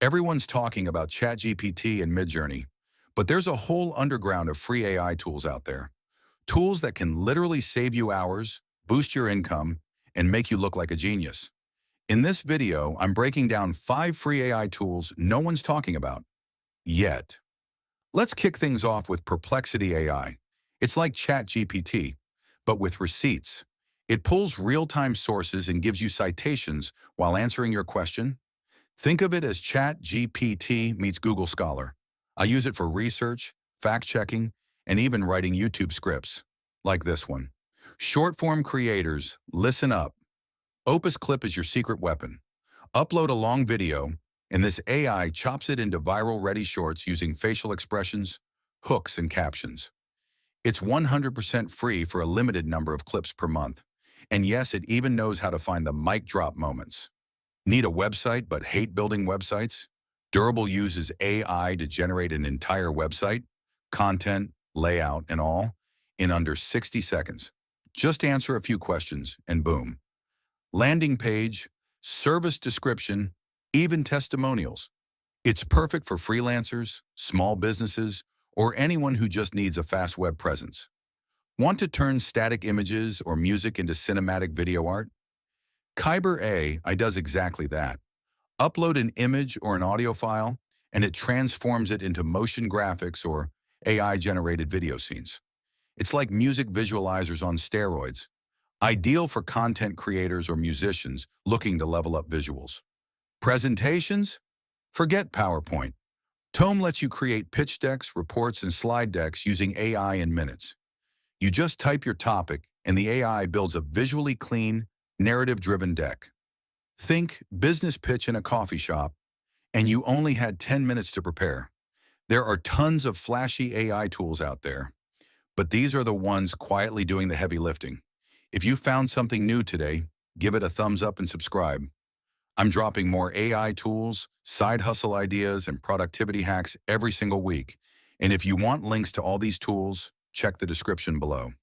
Everyone's talking about ChatGPT and Midjourney, but there's a whole underground of free AI tools out there. Tools that can literally save you hours, boost your income, and make you look like a genius. In this video, I'm breaking down 5 free AI tools no one's talking about yet. Let's kick things off with Perplexity AI. It's like ChatGPT, but with receipts. It pulls real-time sources and gives you citations while answering your question. Think of it as ChatGPT meets Google Scholar. I use it for research, fact-checking, and even writing YouTube scripts, like this one. Short-form creators, listen up. Opus Clip is your secret weapon. Upload a long video, and this AI chops it into viral-ready shorts using facial expressions, hooks, and captions. It's 100% free for a limited number of clips per month. And yes, it even knows how to find the mic drop moments. Need a website but hate building websites? Durable uses AI to generate an entire website, content, layout, and all, in under 60 seconds. Just answer a few questions, and boom. Landing page, service description, even testimonials. It's perfect for freelancers, small businesses, or anyone who just needs a fast web presence. Want to turn static images or music into cinematic video art? Kaiber AI does exactly that. Upload an image or an audio file, and it transforms it into motion graphics or AI-generated video scenes. It's like music visualizers on steroids, ideal for content creators or musicians looking to level up visuals. Presentations? Forget PowerPoint. Tome lets you create pitch decks, reports, and slide decks using AI in minutes. You just type your topic, and the AI builds a visually clean, narrative-driven deck. Think business pitch in a coffee shop, and you only had 10 minutes to prepare. There are tons of flashy AI tools out there, but these are the ones quietly doing the heavy lifting. If you found something new today, give it a thumbs up and subscribe. I'm dropping more AI tools, side hustle ideas, and productivity hacks every single week. And if you want links to all these tools, check the description below.